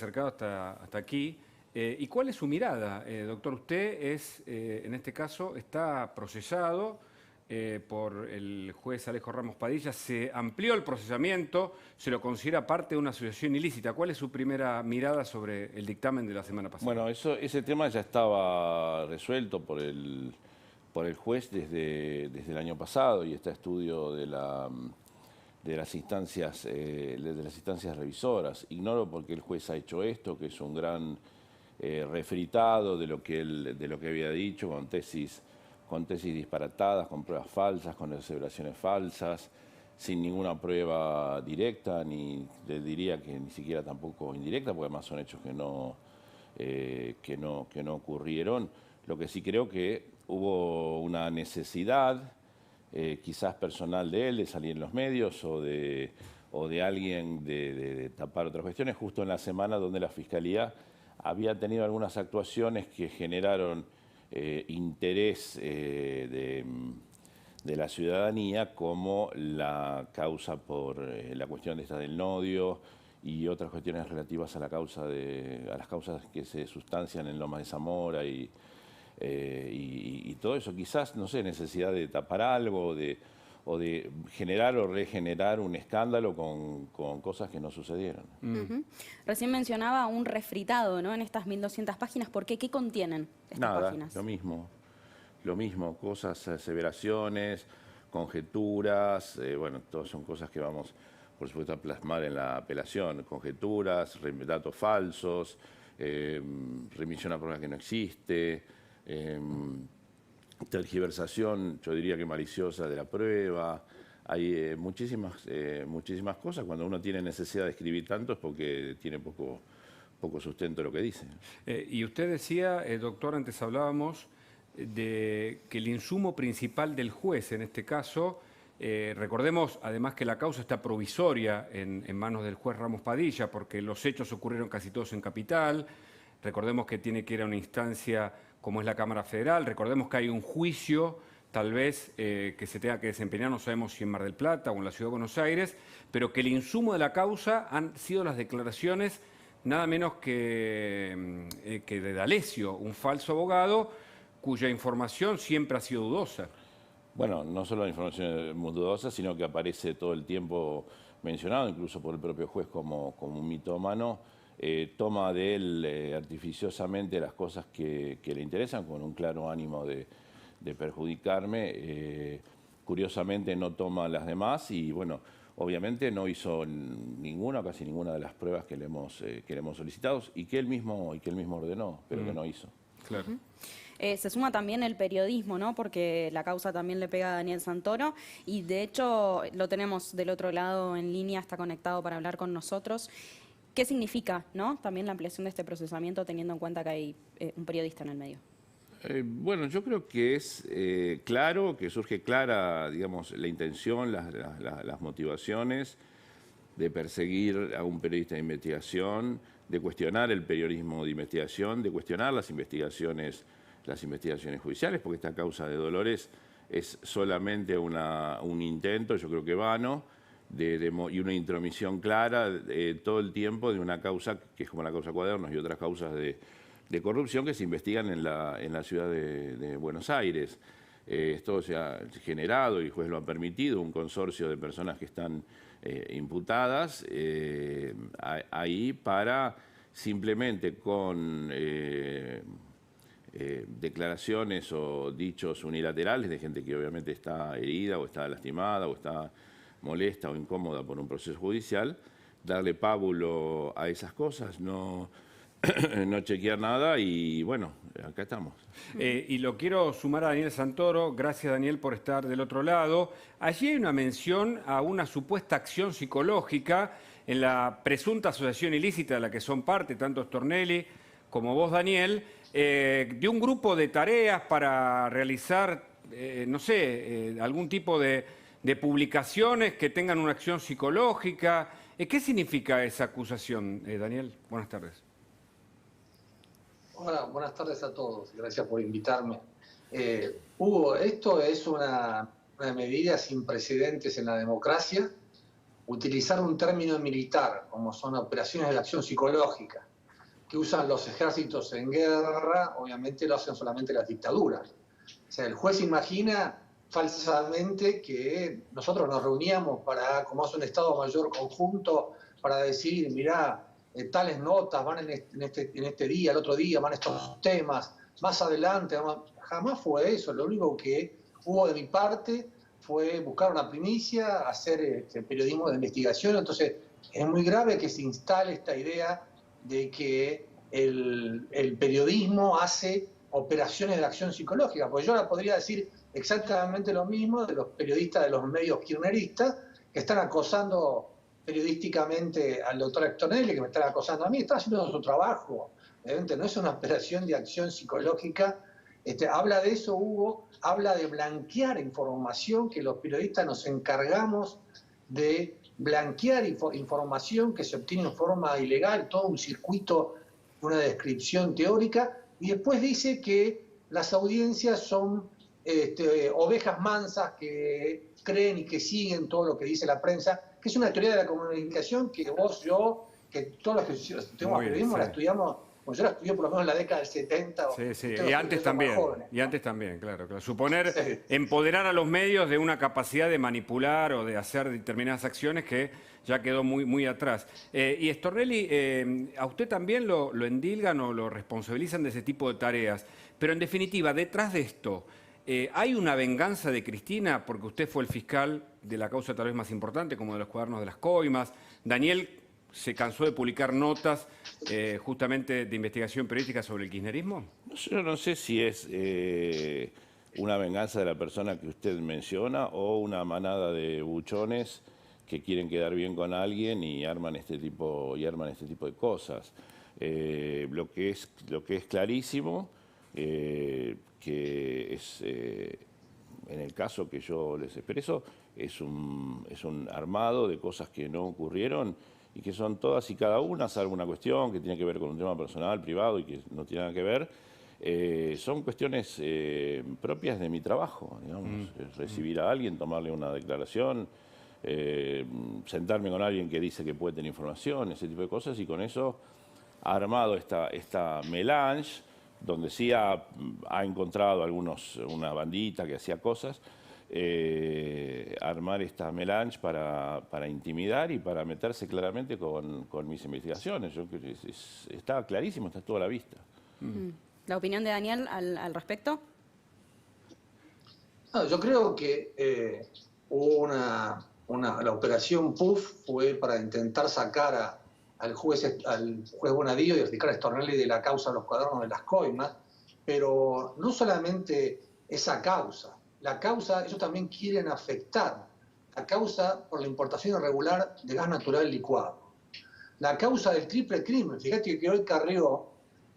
acercado hasta aquí. ¿Y cuál es su mirada, doctor? Usted es, en este caso, está procesado por el juez Alejo Ramos Padilla. Se amplió el procesamiento, se lo considera parte de una asociación ilícita. ¿Cuál es su primera mirada sobre el dictamen de la semana pasada? Bueno, ese tema ya estaba resuelto por el juez desde el año pasado, y está estudio de las instancias revisoras. Ignoro por qué el juez ha hecho esto, que es un gran refritado de lo que había dicho, con tesis disparatadas, con pruebas falsas, con aseveraciones falsas, sin ninguna prueba directa, ni le diría que ni siquiera tampoco indirecta, porque además son hechos que no ocurrieron. Lo que sí creo que hubo una necesidad, quizás personal de él, de salir en los medios, o de alguien de tapar otras cuestiones, justo en la semana donde la Fiscalía había tenido algunas actuaciones que generaron interés de la ciudadanía, como la causa por la cuestión del nodio y otras cuestiones relativas a las causas que se sustancian en Lomas de Zamora y todo eso. Quizás, no sé, necesidad de tapar algo, o de generar o regenerar un escándalo con cosas que no sucedieron. Recién mencionaba un refritado, ¿no?, en estas 1200 páginas. ¿Por qué? ¿Qué contienen estas páginas? Lo mismo, cosas, aseveraciones, conjeturas, bueno, todas son cosas que vamos, por supuesto, a plasmar en la apelación. Conjeturas, datos falsos, remisión a pruebas que no existe, tergiversación, yo diría que maliciosa, de la prueba. Hay muchísimas cosas. Cuando uno tiene necesidad de escribir tanto es porque tiene poco sustento lo que dice. Y usted decía, doctor, antes hablábamos de que el insumo principal del juez, en este caso, recordemos además que la causa está provisoria en manos del juez Ramos Padilla, porque los hechos ocurrieron casi todos en Capital. Recordemos que tiene que ir a una instancia como es la Cámara Federal. Recordemos que hay un juicio, tal vez, que se tenga que desempeñar, no sabemos si en Mar del Plata o en la Ciudad de Buenos Aires, pero que el insumo de la causa han sido las declaraciones nada menos que de D'Alessio, un falso abogado cuya información siempre ha sido dudosa. Bueno, no solo la información es muy dudosa, sino que aparece todo el tiempo mencionado, incluso por el propio juez, como un mitómano. Toma de él artificiosamente las cosas que le interesan, con un claro ánimo de perjudicarme. Curiosamente no toma las demás, y bueno, obviamente no hizo casi ninguna de las pruebas que le hemos solicitado y que él mismo ordenó, pero que no hizo. Claro. Se suma también el periodismo, ¿no?, porque la causa también le pega a Daniel Santoro, y de hecho lo tenemos del otro lado en línea, está conectado para hablar con nosotros. ¿Qué significa, ¿no?, también la ampliación de este procesamiento, teniendo en cuenta que hay un periodista en el medio? Bueno, yo creo que es claro, que surge clara, digamos, la intención, las motivaciones de perseguir a un periodista de investigación, de cuestionar el periodismo de investigación, de cuestionar las investigaciones judiciales, porque esta causa de Dolores es solamente un intento, yo creo que vano, y una intromisión clara todo el tiempo de una causa que es como la causa Cuadernos y otras causas de corrupción que se investigan en la ciudad de Buenos Aires. Esto se ha generado, y el juez lo ha permitido, un consorcio de personas que están imputadas ahí para simplemente con declaraciones o dichos unilaterales de gente que obviamente está herida o está lastimada o está molesta o incómoda por un proceso judicial, darle pábulo a esas cosas, no chequear nada, y bueno, acá estamos. Y lo quiero sumar a Daniel Santoro. Gracias, Daniel, por estar del otro lado. Allí hay una mención a una supuesta acción psicológica en la presunta asociación ilícita de la que son parte tanto Stornelli como vos, Daniel, de un grupo de tareas para realizar, no sé, algún tipo de publicaciones que tengan una acción psicológica. ¿Qué significa esa acusación, Daniel? Buenas tardes. Hola, buenas tardes a todos. Gracias por invitarme. Hugo, esto es una medida sin precedentes en la democracia. Utilizar un término militar, como son operaciones de acción psicológica, que usan los ejércitos en guerra, obviamente lo hacen solamente las dictaduras. O sea, el juez imagina falsamente que nosotros nos reuníamos para, como hace un Estado Mayor conjunto, para decir, mirá, tales notas van en este día, el otro día van estos temas, más adelante, jamás fue eso. Lo único que hubo de mi parte fue buscar una primicia, hacer periodismo de investigación. Entonces es muy grave que se instale esta idea de que el periodismo hace operaciones de acción psicológica, porque yo ahora podría decir exactamente lo mismo de los periodistas de los medios kirchneristas que están acosando periodísticamente al doctor Héctor Nelly, que me están acosando a mí, están haciendo su trabajo. Evidentemente no es una operación de acción psicológica. Habla de eso, Hugo, habla de blanquear información, que los periodistas nos encargamos de blanquear información que se obtiene en forma ilegal, todo un circuito, una descripción teórica, y después dice que las audiencias son ovejas mansas que creen y que siguen todo lo que dice la prensa, que es una teoría de la comunicación que vos, yo, que todos los que estudiamos periodismo la estudiamos. Bueno, yo la estudié por lo menos en la década del 70. Sí. Y antes también, claro. Suponer, empoderar a los medios de una capacidad de manipular o de hacer determinadas acciones que ya quedó muy atrás. Y Stornelli, a usted también lo endilgan o lo responsabilizan de ese tipo de tareas. Pero en definitiva, detrás de esto, ¿hay una venganza de Cristina porque usted fue el fiscal de la causa tal vez más importante, como de los cuadernos de las coimas? Daniel se cansó de publicar notas justamente de investigación periodística sobre el kirchnerismo. Yo no sé si es una venganza de la persona que usted menciona o una manada de buchones que quieren quedar bien con alguien y arman este tipo de cosas. Lo que es clarísimo, que es, en el caso que yo les expreso, es un armado de cosas que no ocurrieron y que son todas y cada una, salvo una cuestión que tiene que ver con un tema personal, privado y que no tiene nada que ver, son cuestiones propias de mi trabajo, digamos, recibir a alguien, tomarle una declaración, sentarme con alguien que dice que puede tener información, ese tipo de cosas, y con eso ha armado esta melange, donde sí ha encontrado una bandita que hacía cosas, armar esta melange para intimidar y para meterse claramente con mis investigaciones. Yo creo que está clarísimo, está toda a la vista. ¿La opinión de Daniel al respecto? No, yo creo que hubo la operación PUF fue para intentar sacar al juez Bonadío y al fiscal Stornelli de la causa de los cuadernos de las coimas, pero no solamente esa causa. La causa, ellos también quieren afectar la causa por la importación irregular de gas natural licuado. La causa del triple crimen. Fíjate que hoy Carrió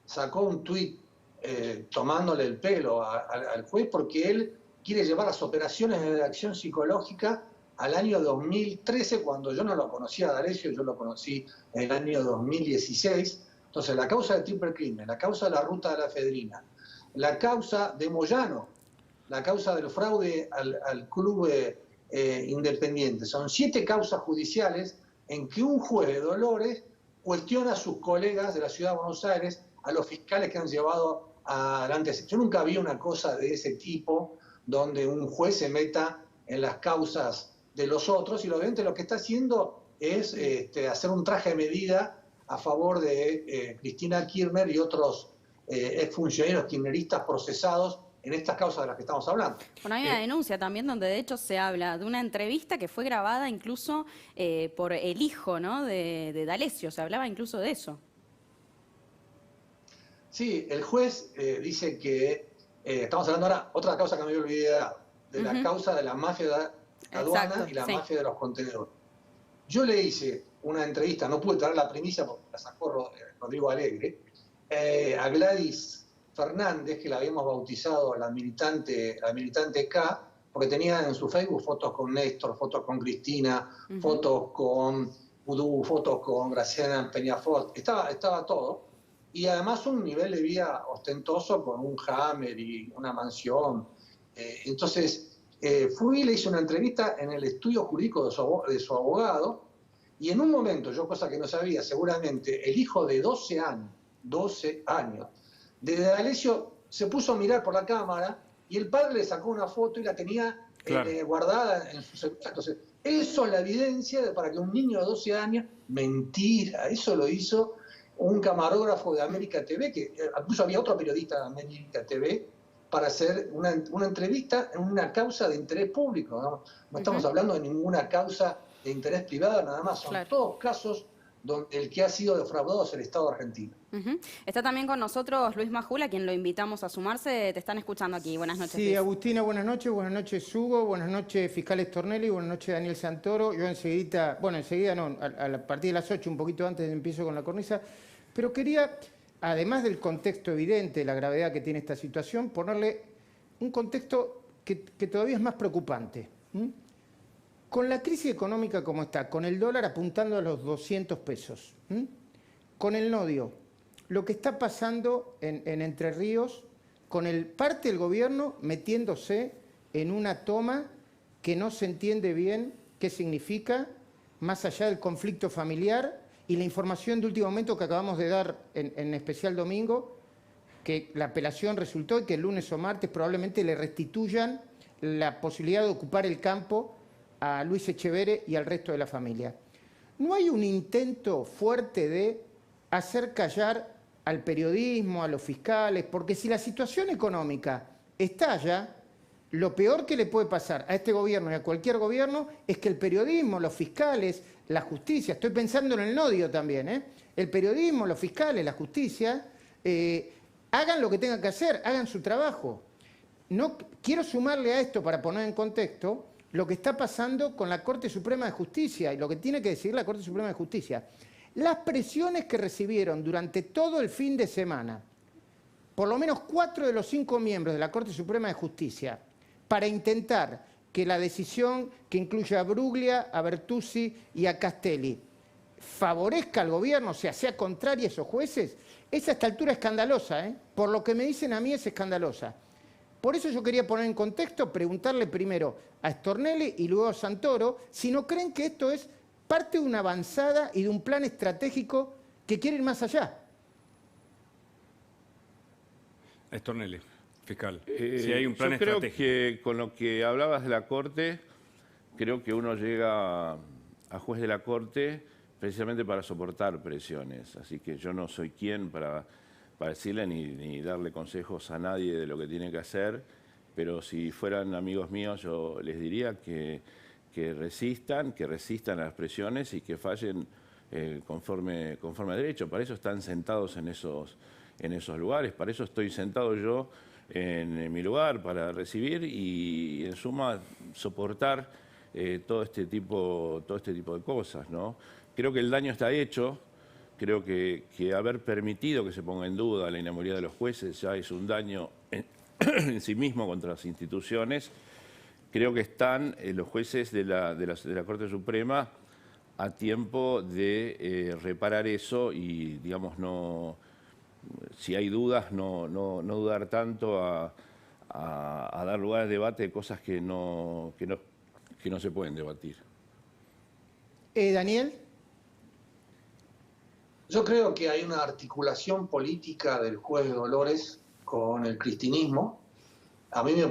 sacó un tuit tomándole el pelo al juez porque él quiere llevar las operaciones de acción psicológica al año 2013, cuando yo no lo conocía a D'Alessio, yo lo conocí en el año 2016. Entonces, la causa del triple crimen, la causa de la ruta de la efedrina, la causa de Moyano, la causa del fraude al club independiente. Son 7 causas judiciales en que un juez de Dolores cuestiona a sus colegas de la Ciudad de Buenos Aires, a los fiscales que han llevado adelante. Yo nunca vi una cosa de ese tipo, donde un juez se meta en las causas de los otros, y obviamente lo que está haciendo es hacer un traje de medida a favor de Cristina Kirchner y otros exfuncionarios kirchneristas procesados en estas causas de las que estamos hablando. Bueno, hay una denuncia también donde de hecho se habla de una entrevista que fue grabada incluso por el hijo, ¿no?, de D'Alessio, se hablaba incluso de eso. Sí, el juez dice que, estamos hablando ahora, otra causa que me olvidé de la causa de la mafia de aduana y la mafia de los contenedores. Yo le hice una entrevista, no pude traer la primicia porque la sacó Rodrigo Alegre, a Gladys Fernández, que la habíamos bautizado la militante K, porque tenía en su Facebook fotos con Néstor, fotos con Cristina, fotos con Udú, fotos con Graciela Peñafort, estaba todo. Y además un nivel de vida ostentoso con un Hammer y una mansión. Entonces, fui y le hice una entrevista en el estudio jurídico de su abogado, y en un momento, yo cosa que no sabía, seguramente el hijo de 12 años 12 años. Desde D'Alessio se puso a mirar por la cámara y el padre le sacó una foto y la tenía guardada en su celular. Entonces, eso es la evidencia para que un niño de 12 años, mentira, eso lo hizo un camarógrafo de América TV, que incluso había otro periodista de América TV, para hacer una entrevista en una causa de interés público. No estamos hablando de ninguna causa de interés privado, nada más. Son todos casos donde el que ha sido defraudado es el Estado argentino. Está también con nosotros Luis Majula, a quien lo invitamos a sumarse. Te están escuchando aquí. Buenas noches. Sí, Luis. Agustina, buenas noches Hugo, buenas noches fiscal Stornelli, buenas noches Daniel Santoro. Yo enseguida no, a partir de las 8, un poquito antes empiezo con la cornisa, pero quería, además del contexto evidente de la gravedad que tiene esta situación, ponerle un contexto que todavía es más preocupante. Con la crisis económica como está, con el dólar apuntando a los 200 pesos, con el nodio, lo que está pasando en Entre Ríos, con parte del gobierno metiéndose en una toma que no se entiende bien qué significa, más allá del conflicto familiar y la información de último momento que acabamos de dar en especial domingo, que la apelación resultó y que el lunes o martes probablemente le restituyan la posibilidad de ocupar el campo a Luis Echeverre y al resto de la familia. ¿No hay un intento fuerte de hacer callar al periodismo, a los fiscales? Porque si la situación económica estalla, lo peor que le puede pasar a este gobierno y a cualquier gobierno es que el periodismo, los fiscales, la justicia, estoy pensando en el nodio también, el periodismo, los fiscales, la justicia, hagan lo que tengan que hacer, hagan su trabajo. No, quiero sumarle a esto, para poner en contexto, lo que está pasando con la Corte Suprema de Justicia y lo que tiene que decidir la Corte Suprema de Justicia. Las presiones que recibieron durante todo el fin de semana, por lo menos 4 de los 5 miembros de la Corte Suprema de Justicia, para intentar que la decisión que incluya a Bruglia, a Bertuzzi y a Castelli favorezca al gobierno, o sea contraria a esos jueces, es a esta altura escandalosa, por lo que me dicen a mí es escandalosa. Por eso yo quería poner en contexto, preguntarle primero a Stornelli y luego a Santoro si no creen que esto es parte de una avanzada y de un plan estratégico que quiere ir más allá. Stornelli, fiscal, si hay un plan yo creo estratégico. que con lo que hablabas de la Corte, creo que uno llega a juez de la Corte precisamente para soportar presiones. Así que yo no soy quien para decirle ni darle consejos a nadie de lo que tiene que hacer, pero si fueran amigos míos yo les diría que resistan a las presiones y que fallen conforme a derecho. Para eso están sentados en esos lugares, para eso estoy sentado yo en mi lugar, para recibir y en suma soportar todo este tipo de cosas, ¿no? Creo que el daño está hecho. Creo que haber permitido que se ponga en duda la inamovilidad de los jueces ya es un daño en sí mismo contra las instituciones. Creo que están los jueces de la Corte Suprema a tiempo de reparar eso y, digamos, si hay dudas, no dudar tanto a dar lugar al debate de cosas que no se pueden debatir. Daniel. Yo creo que hay una articulación política del juez Dolores con el cristinismo. A mí me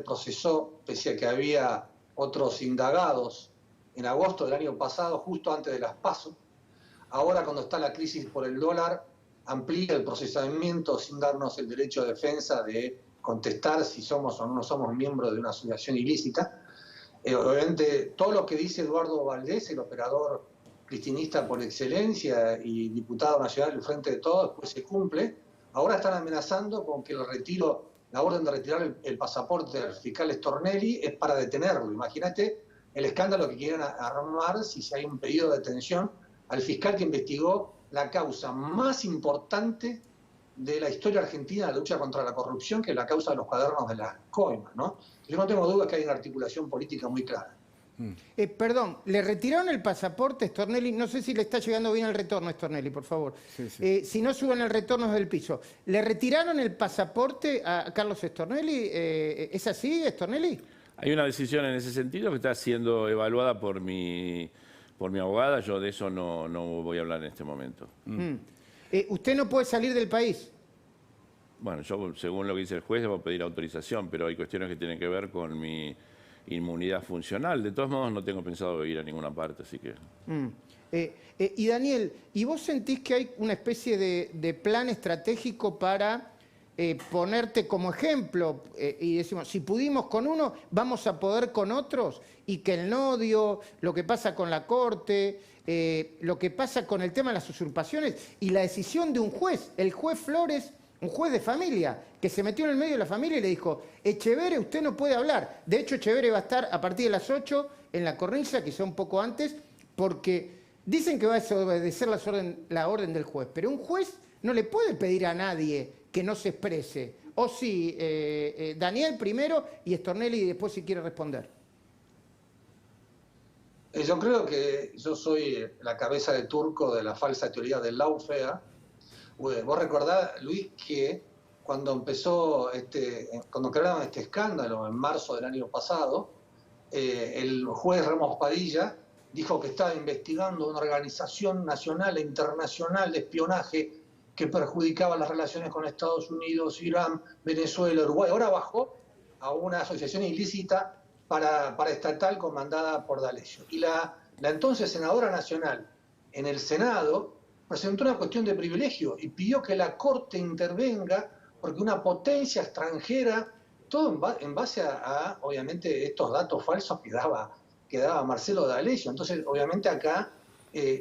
procesó, pese a que había otros indagados, en agosto del año pasado, justo antes de las PASO. Ahora, cuando está la crisis por el dólar, amplía el procesamiento sin darnos el derecho de defensa de contestar si somos o no somos miembros de una asociación ilícita. Obviamente, todo lo que dice Eduardo Valdés, el operador cristinista por excelencia y diputado nacional del Frente de Todos, después se cumple. Ahora están amenazando con que la orden de retirar el pasaporte del fiscal Stornelli es para detenerlo. Imagínate el escándalo que quieren armar si hay un pedido de detención al fiscal que investigó la causa más importante de la historia argentina de la lucha contra la corrupción, que es la causa de los cuadernos de las coimas, ¿no? Yo no tengo duda que hay una articulación política muy clara. Perdón, ¿le retiraron el pasaporte, Stornelli? No sé si le está llegando bien el retorno, Stornelli, por favor. Sí. Si no, suban el retorno desde el piso. ¿Le retiraron el pasaporte a Carlos Stornelli? ¿Es así, Stornelli? Hay una decisión en ese sentido que está siendo evaluada por mi abogada. Yo de eso no voy a hablar en este momento. Usted no puede salir del país. Bueno, yo, según lo que dice el juez, debo pedir autorización, pero hay cuestiones que tienen que ver con mi inmunidad funcional. De todos modos, no tengo pensado ir a ninguna parte, así que... Y Daniel, ¿y vos sentís que hay una especie de plan estratégico para ponerte como ejemplo? Y decimos, si pudimos con uno, vamos a poder con otros, y que el nodio, lo que pasa con la Corte, lo que pasa con el tema de las usurpaciones y la decisión de un juez, el juez Flores, un juez de familia, que se metió en el medio de la familia y le dijo, Echeverre, usted no puede hablar. De hecho, Echeverre va a estar a partir de las 8 en la cornisa, quizá un poco antes, porque dicen que va a desobedecer la orden del juez, pero un juez no le puede pedir a nadie que no se exprese. O sí, Daniel primero y Stornelli después si quiere responder. Yo creo que yo soy la cabeza de turco de la falsa teoría del lawfare. Vos recordás, Luis, que cuando empezó cuando crearon este escándalo en marzo del año pasado, el juez Ramos Padilla dijo que estaba investigando una organización nacional e internacional de espionaje que perjudicaba las relaciones con Estados Unidos, Irán, Venezuela, Uruguay. Ahora bajó a una asociación ilícita paraestatal comandada por D'Alessio. Y la entonces senadora nacional en el Senado presentó una cuestión de privilegio y pidió que la Corte intervenga porque una potencia extranjera, todo en base a obviamente, estos datos falsos que daba Marcelo D'Alessio. Entonces, obviamente acá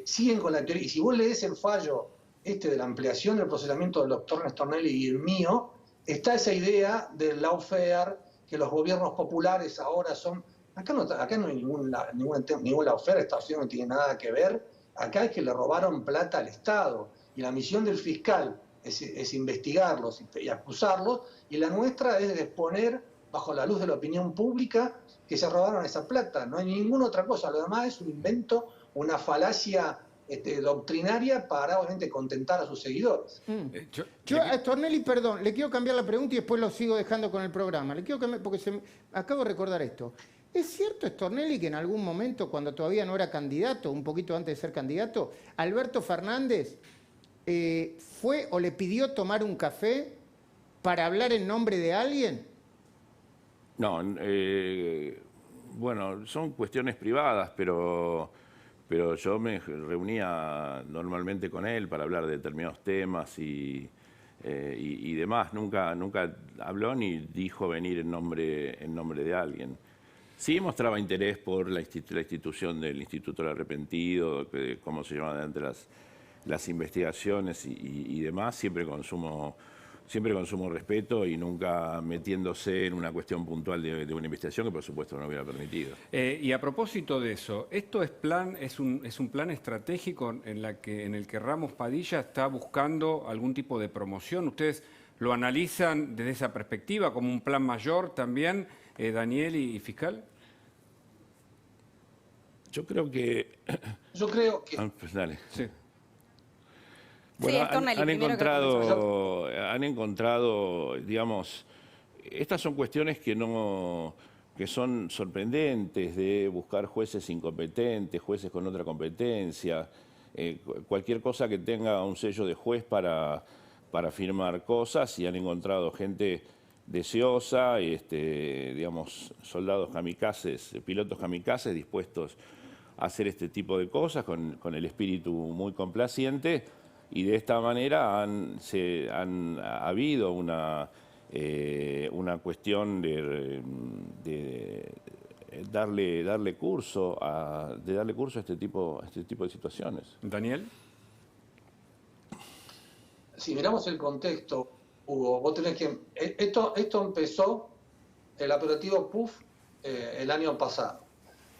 siguen con la teoría. Y si vos lees el fallo de la ampliación del procesamiento del doctor Stornelli y el mío, está esa idea del lawfare, que los gobiernos populares ahora son... Acá no hay ningún lawfare, Estados Unidos no tiene nada que ver. Acá es que le robaron plata al Estado. Y la misión del fiscal es investigarlos y acusarlos, y la nuestra es exponer bajo la luz de la opinión pública que se robaron esa plata. No hay ninguna otra cosa. Lo demás es un invento, una falacia doctrinaria para, obviamente, contentar a sus seguidores. Yo a Stornelli, perdón, le quiero cambiar la pregunta y después lo sigo dejando con el programa. Le quiero cambiar, porque acabo de recordar esto. ¿Es cierto, Stornelli, que en algún momento, cuando todavía no era candidato, un poquito antes de ser candidato, Alberto Fernández fue o le pidió tomar un café para hablar en nombre de alguien? No, bueno, son cuestiones privadas, pero yo me reunía normalmente con él para hablar de determinados temas y demás. Nunca habló ni dijo venir en nombre de alguien. Sí mostraba interés por la institución del Instituto del Arrepentido, cómo se llaman delante las investigaciones y demás, siempre con sumo respeto y nunca metiéndose en una cuestión puntual de una investigación que por supuesto no hubiera permitido. Y a propósito de eso, ¿esto es un plan estratégico en el que Ramos Padilla está buscando algún tipo de promoción? ¿Ustedes lo analizan desde esa perspectiva como un plan mayor también, Daniel y fiscal? Yo creo que... pues dale. Sí. Bueno, sí, han encontrado, digamos, estas son cuestiones que son sorprendentes, de buscar jueces incompetentes, jueces con otra competencia, cualquier cosa que tenga un sello de juez para firmar cosas, y han encontrado gente deseosa, digamos, soldados kamikazes, pilotos kamikazes dispuestos a hacer este tipo de cosas con el espíritu muy complaciente. Y de esta manera ha habido una cuestión de darle curso a este tipo de situaciones. Daniel. Si miramos el contexto, Hugo, vos tenés que... Esto empezó, el operativo PUF, el año pasado.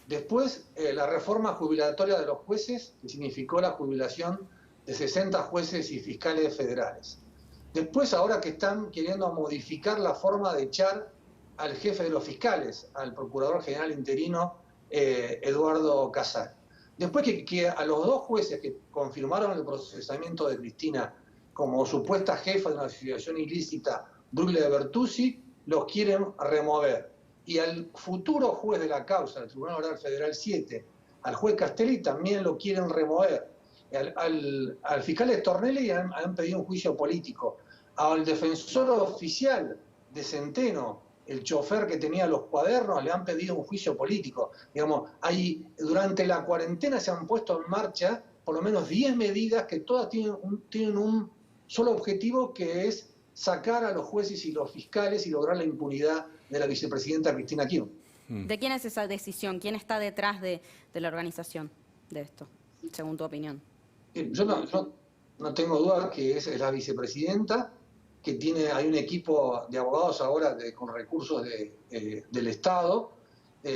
Después, la reforma jubilatoria de los jueces, que significó la jubilación de 60 jueces y fiscales federales. Después, ahora que están queriendo modificar la forma de echar al jefe de los fiscales, al procurador general interino Eduardo Casal. Después que a los dos jueces que confirmaron el procesamiento de Cristina como supuesta jefa de una asociación ilícita, Brugle de Bertuzzi, los quieren remover. Y al futuro juez de la causa, del Tribunal Oral Federal 7, al juez Castelli, también lo quieren remover. Al fiscal Stornelli han pedido un juicio político. Al defensor oficial de Centeno, el chofer que tenía los cuadernos, le han pedido un juicio político. Digamos, durante la cuarentena se han puesto en marcha por lo menos 10 medidas que todas tienen un solo objetivo, que es sacar a los jueces y los fiscales y lograr la impunidad de la vicepresidenta Cristina Kirchner. ¿De quién es esa decisión? ¿Quién está detrás de la organización de esto, según tu opinión? Yo no tengo duda que es la vicepresidenta, que hay un equipo de abogados ahora con recursos del Estado.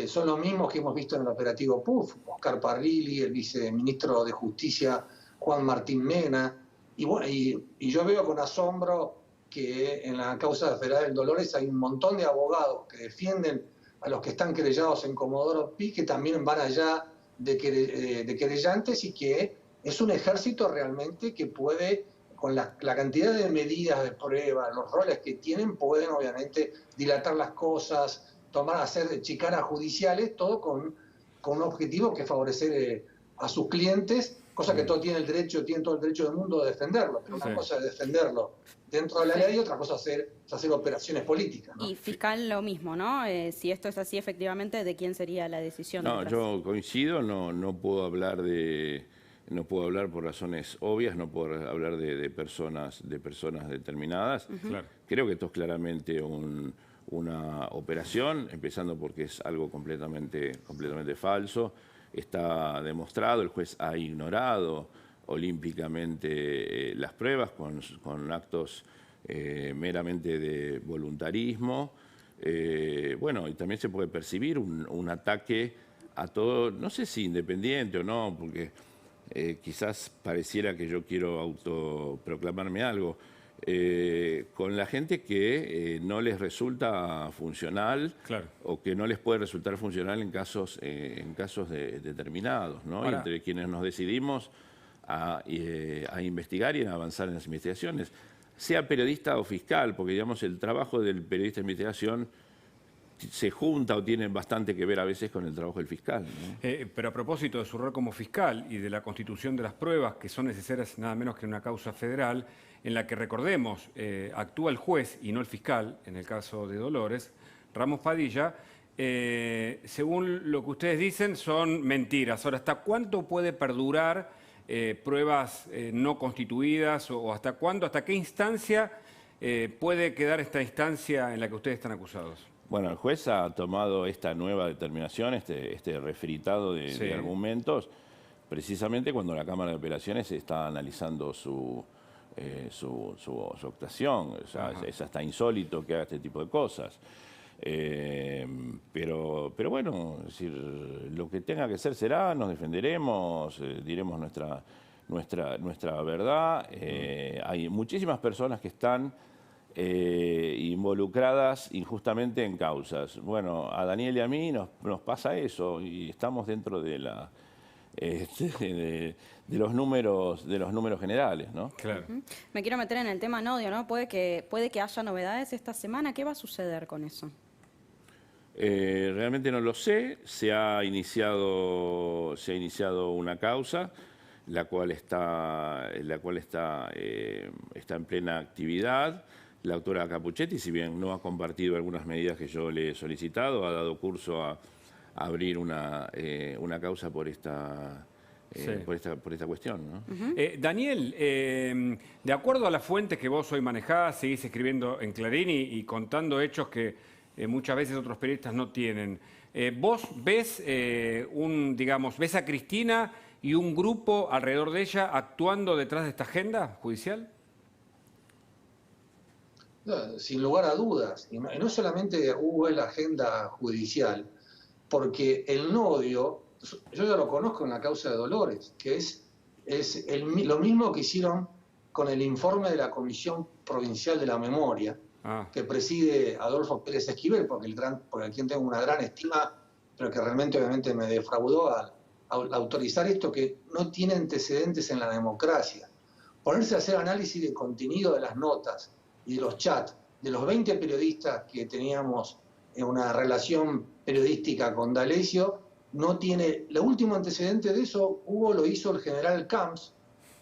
Son los mismos que hemos visto en el operativo PUF, Oscar Parrilli, el viceministro de Justicia Juan Martín Mena. Y yo veo con asombro que en la causa federal del Dolores hay un montón de abogados que defienden a los que están querellados en Comodoro Pi, que también van allá de querellantes, y que es un ejército realmente que puede, con la cantidad de medidas de prueba, los roles que tienen, pueden obviamente dilatar las cosas, hacer chicanas judiciales, todo con un objetivo que es favorecer a sus clientes, cosa que tienen todo el derecho del mundo de defenderlo, pero una cosa es defenderlo dentro de la ley y otra cosa es hacer operaciones políticas, ¿no? Y fiscal lo mismo, ¿no? Si esto es así, efectivamente, ¿de quién sería la decisión? No, yo coincido, no puedo hablar por razones obvias, no puedo hablar de personas determinadas. Claro. Creo que esto es claramente una operación, empezando porque es algo completamente falso. Está demostrado, el juez ha ignorado olímpicamente las pruebas con actos meramente de voluntarismo. Bueno, y también se puede percibir un ataque a todo, no sé si independiente o no, porque quizás pareciera que yo quiero autoproclamarme algo, con la gente que no les resulta funcional, claro, o que no les puede resultar funcional en casos determinados, ¿no? Ahora, y entre quienes nos decidimos a investigar y a avanzar en las investigaciones, sea periodista o fiscal, porque digamos el trabajo del periodista de investigación se junta o tiene bastante que ver a veces con el trabajo del fiscal, ¿no? Pero a propósito de su rol como fiscal y de la constitución de las pruebas que son necesarias nada menos que en una causa federal, en la que, recordemos, actúa el juez y no el fiscal, en el caso de Dolores, Ramos Padilla, según lo que ustedes dicen, son mentiras. Ahora, ¿hasta cuánto puede perdurar pruebas no constituidas o hasta cuándo, hasta qué instancia puede quedar esta instancia en la que ustedes están acusados? Bueno, el juez ha tomado esta nueva determinación, este refritado de argumentos, precisamente cuando la Cámara de Operaciones está analizando su actuación. O sea, es hasta insólito que haga este tipo de cosas. Pero bueno, es decir, lo que tenga que ser será, nos defenderemos, diremos nuestra verdad. Hay muchísimas personas que están involucradas injustamente en causas. Bueno, a Daniel y a mí nos pasa eso y estamos dentro de los números generales, ¿no? Claro. Me quiero meter en el tema Nodio, ¿no? Puede que haya novedades esta semana. ¿Qué va a suceder con eso? Realmente no lo sé. Se ha iniciado una causa, la cual está en plena actividad. La doctora Capuchetti, si bien no ha compartido algunas medidas que yo le he solicitado, ha dado curso a abrir una causa por esta cuestión, ¿no? Daniel, de acuerdo a las fuentes que vos hoy manejás, seguís escribiendo en Clarín y contando hechos que muchas veces otros periodistas no tienen. ¿Vos ves ves a Cristina y un grupo alrededor de ella actuando detrás de esta agenda judicial? No, sin lugar a dudas. Y no solamente hubo la agenda judicial, porque el Nodio, yo ya lo conozco en la causa de Dolores, que es lo mismo que hicieron con el informe de la Comisión Provincial de la Memoria, que preside Adolfo Pérez Esquivel, porque a quien tengo una gran estima, pero que realmente obviamente me defraudó al autorizar esto que no tiene antecedentes en la democracia. Ponerse a hacer análisis de contenido de las notas y de los chats de los 20 periodistas que teníamos en una relación periodística con D'Alessio, no tiene... El último antecedente de eso, lo hizo el general Camps,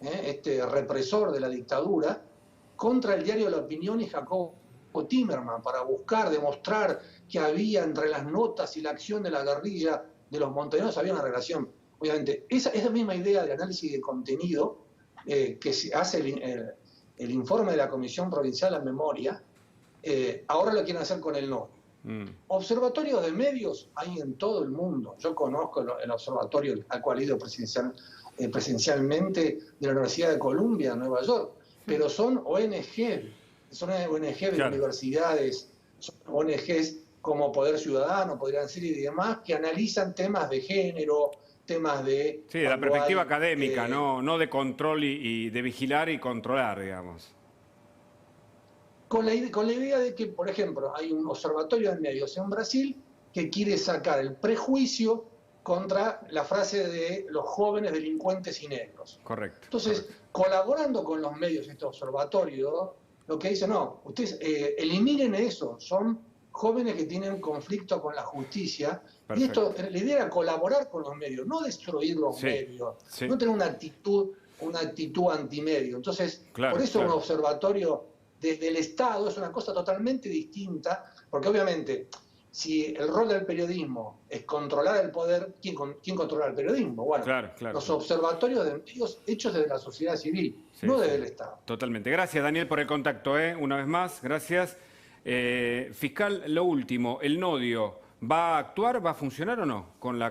este represor de la dictadura, contra el diario La Opinión y Jacobo Timerman, para buscar demostrar que había entre las notas y la acción de la guerrilla de los montoneros había una relación. Obviamente, esa misma idea de análisis de contenido que se hace el informe de la Comisión Provincial de Memoria, ahora lo quieren hacer con el no. Observatorios de medios hay en todo el mundo. Yo conozco el observatorio al cual he ido presencialmente de la Universidad de Columbia, en Nueva York, pero son ONG de Claro. universidades, son ONGs como Poder Ciudadano, podrían ser, y demás, que analizan temas de género, temas de... Sí, de la cuando perspectiva hay, académica, no de control y de vigilar y controlar, digamos. con la idea de que, por ejemplo, hay un observatorio de medios en Brasil que quiere sacar el prejuicio contra la frase de los jóvenes delincuentes y negros. Correcto. Entonces, colaborando con los medios, este observatorio, lo que dice, no, ustedes eliminen eso, son jóvenes que tienen conflicto con la justicia. Perfecto. Y esto, la idea era colaborar con los medios, no destruir los medios, no tener una actitud antimedio. Entonces, Claro, por eso claro. un observatorio desde el Estado es una cosa totalmente distinta, porque obviamente, si el rol del periodismo es controlar el poder, ¿quién controla el periodismo? Bueno, Claro, los observatorios de medios hechos desde la sociedad civil, no desde el Estado. Totalmente. Gracias, Daniel, por el contacto, una vez más. Gracias. Fiscal, lo último, el Nodio, ¿va a actuar, va a funcionar o no con la